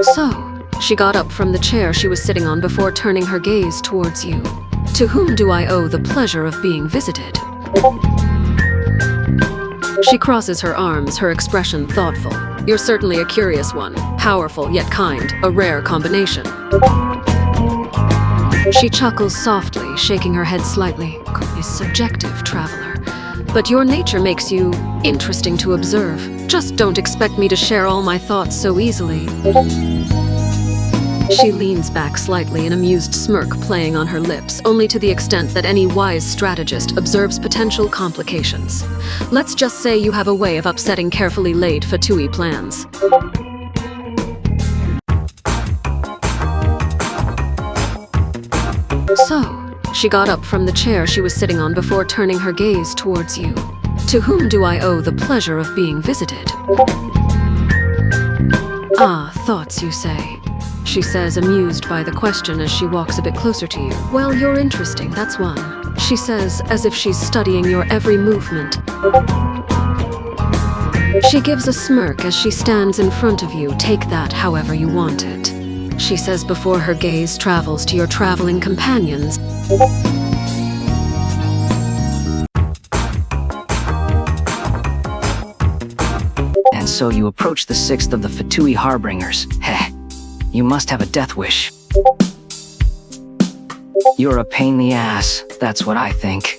So, she got up from the chair she was sitting on before turning her gaze towards you. To whom do I owe the pleasure of being visited? She crosses her arms, her expression thoughtful. You're certainly a curious one. Powerful yet kind, a rare combination. She chuckles softly, shaking her head slightly. Is subjective, traveler. But your nature makes you interesting to observe. Just don't expect me to share all my thoughts so easily. She leans back slightly, an amused smirk playing on her lips, only to the extent that any wise strategist observes potential complications. Let's just say you have a way of upsetting carefully laid Fatui plans. So, she got up from the chair she was sitting on before turning her gaze towards you. To whom do I owe the pleasure of being visited? Ah, thoughts, you say. She says, amused by the question as she walks a bit closer to you. Well, you're interesting, that's one. She says, as if she's studying your every movement. She gives a smirk as she stands in front of you. Take that however you want it. She says before her gaze travels to your traveling companions. And so you approach the sixth of the Fatui Harbingers. Heh. You must have a death wish. You're a pain in the ass, that's what I think.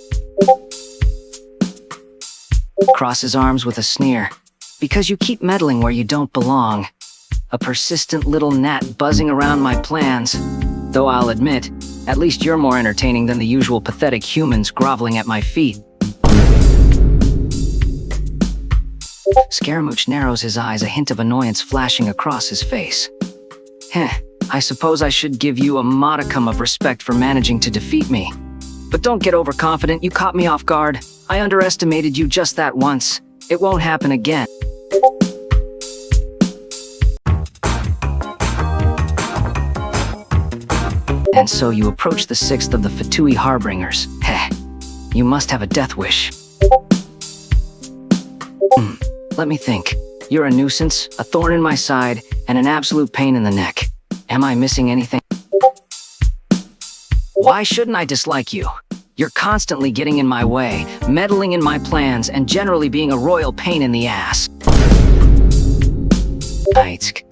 Crosses arms with a sneer. Because you keep meddling where you don't belong. A persistent little gnat buzzing around my plans. Though I'll admit, at least you're more entertaining than the usual pathetic humans groveling at my feet. Scaramouche narrows his eyes, a hint of annoyance flashing across his face. Heh, I suppose I should give you a modicum of respect for managing to defeat me. But don't get overconfident, you caught me off guard. I underestimated you just that once. It won't happen again. And so you approach the sixth of the Fatui Harbingers. Heh, you must have a death wish. Let me think. You're a nuisance, a thorn in my side, and an absolute pain in the neck. Am I missing anything? Why shouldn't I dislike you? You're constantly getting in my way, meddling in my plans, and generally being a royal pain in the ass. Aitsk,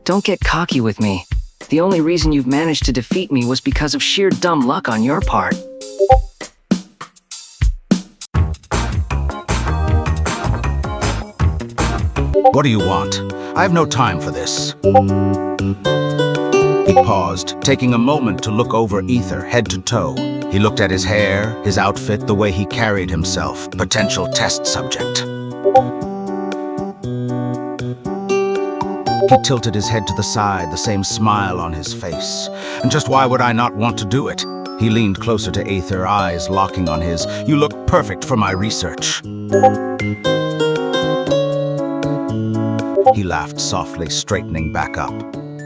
don't get cocky with me. The only reason you've managed to defeat me was because of sheer dumb luck on your part. What do you want? I have no time for this. He paused, taking a moment to look over Ether head to toe. He looked at his hair, his outfit, the way he carried himself. Potential test subject. He tilted his head to the side, the same smile on his face. And just why would I not want to do it? He leaned closer to Aether, eyes locking on his. You look perfect for my research. He laughed softly, straightening back up.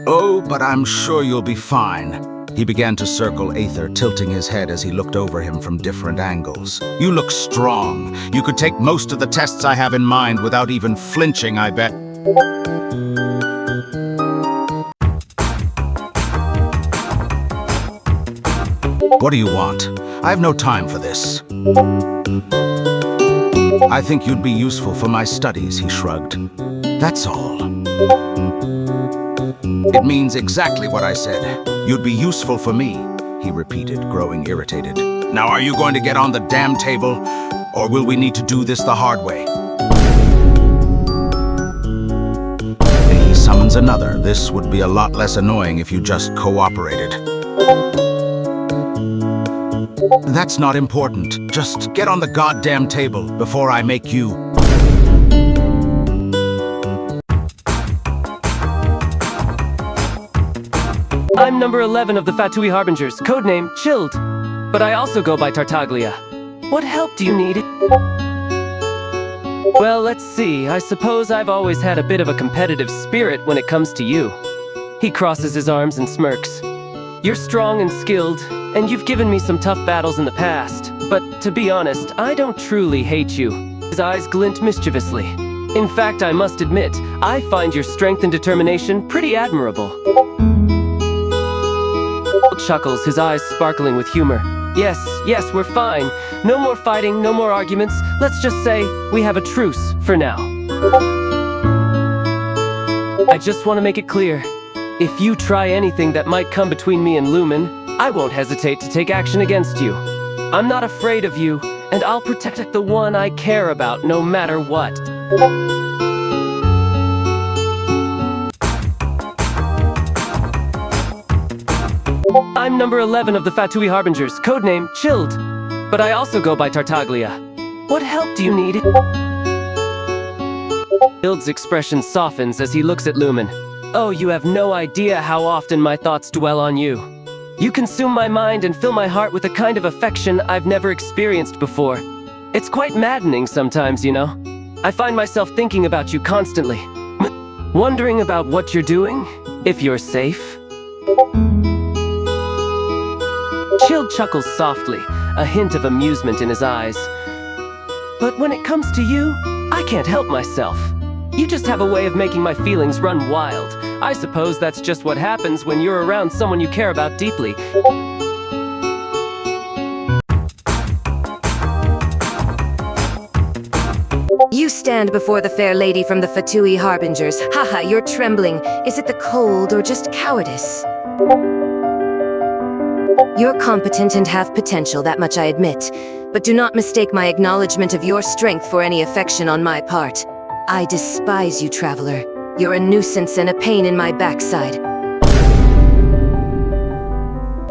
Oh, but I'm sure you'll be fine. He began to circle Aether, tilting his head as he looked over him from different angles. You look strong. You could take most of the tests I have in mind without even flinching, I bet. What do you want? I have no time for this. I think you'd be useful for my studies, he shrugged. That's all. It means exactly what I said. You'd be useful for me, he repeated, growing irritated. Now are you going to get on the damn table, or will we need to do this the hard way? He summons another. This would be a lot less annoying if you just cooperated. That's not important. Just get on the goddamn table before I make you. I'm number 11 of the Fatui Harbingers, codename Childe. But I also go by Tartaglia. What help do you need? Well, let's see. I suppose I've always had a bit of a competitive spirit when it comes to you. He crosses his arms and smirks. You're strong and skilled, and you've given me some tough battles in the past. But to be honest, I don't truly hate you. His eyes glint mischievously. In fact, I must admit, I find your strength and determination pretty admirable. Chuckles, his eyes sparkling with humor. Yes, we're fine. No more fighting, no more arguments. Let's just say we have a truce for now. I just want to make it clear. If you try anything that might come between me and Lumen, I won't hesitate to take action against you. I'm not afraid of you, and I'll protect the one I care about no matter what. I'm number 11 of the Fatui Harbingers, codename Childe, but I also go by Tartaglia. What help do you need? Childe's expression softens as he looks at Lumen. Oh, you have no idea how often my thoughts dwell on you. You consume my mind and fill my heart with a kind of affection I've never experienced before. It's quite maddening sometimes, you know. I find myself thinking about you constantly. Wondering about what you're doing, if you're safe. Childe chuckles softly, a hint of amusement in his eyes. But when it comes to you, I can't help myself. You just have a way of making my feelings run wild. I suppose that's just what happens when you're around someone you care about deeply. You stand before the fair lady from the Fatui Harbingers. Haha, you're trembling. Is it the cold or just cowardice? You're competent and have potential, that much I admit. But do not mistake my acknowledgement of your strength for any affection on my part. I despise you, traveler. You're a nuisance and a pain in my backside.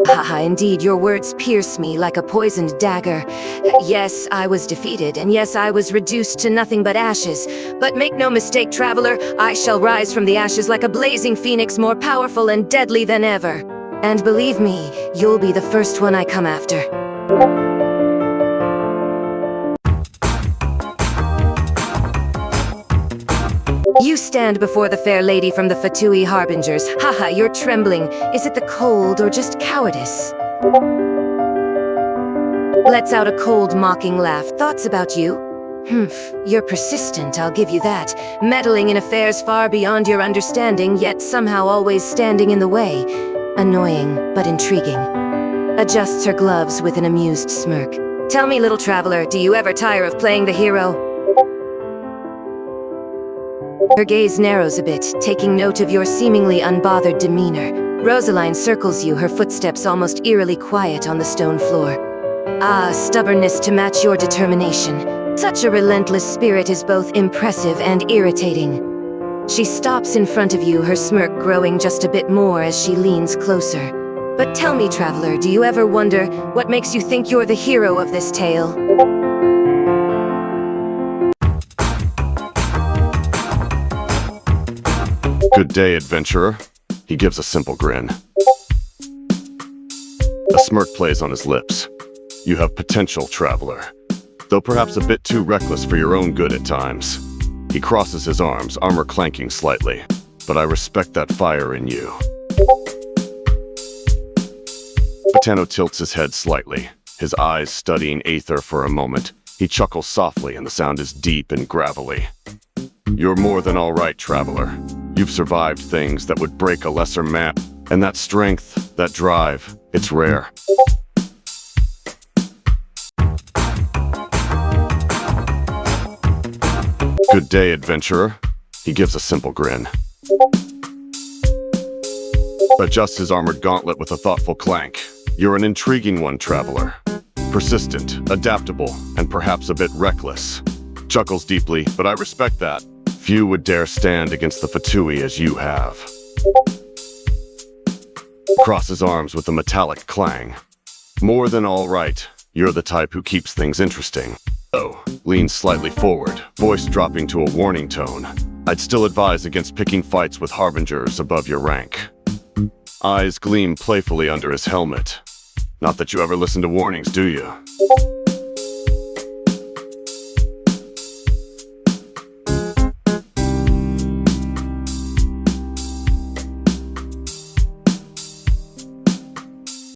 Haha, indeed, your words pierce me like a poisoned dagger. Yes, I was defeated, and yes, I was reduced to nothing but ashes. But make no mistake, traveler, I shall rise from the ashes like a blazing phoenix, more powerful and deadly than ever. And believe me, you'll be the first one I come after. You stand before the fair lady from the Fatui Harbingers. Haha, you're trembling. Is it the cold or just cowardice? Lets out a cold, mocking laugh. Thoughts about you? You're persistent, I'll give you that. Meddling in affairs far beyond your understanding, yet somehow always standing in the way. Annoying, but intriguing. Adjusts her gloves with an amused smirk. Tell me, little traveler, do you ever tire of playing the hero? Her gaze narrows a bit, taking note of your seemingly unbothered demeanor. Rosaline circles you, her footsteps almost eerily quiet on the stone floor. Ah, stubbornness to match your determination. Such a relentless spirit is both impressive and irritating. She stops in front of you, her smirk growing just a bit more as she leans closer. But tell me, traveler, do you ever wonder what makes you think you're the hero of this tale? Good day, adventurer. He gives a simple grin. A smirk plays on his lips. You have potential, traveler, though perhaps a bit too reckless for your own good at times. He crosses his arms, armor clanking slightly, but I respect that fire in you. Capitano tilts his head slightly, his eyes studying Aether for a moment. He chuckles softly and the sound is deep and gravelly. You're more than all right, traveler. You've survived things that would break a lesser man, and that strength, that drive, it's rare. Good day, adventurer. He gives a simple grin. Adjusts his armored gauntlet with a thoughtful clank. You're an intriguing one, traveler. Persistent, adaptable, and perhaps a bit reckless. Chuckles deeply, but I respect that. Few would dare stand against the Fatui as you have. Crosses arms with a metallic clang. More than all right. You're the type who keeps things interesting. Oh, leans slightly forward, voice dropping to a warning tone. I'd still advise against picking fights with Harbingers above your rank. Eyes gleam playfully under his helmet. Not that you ever listen to warnings, do you?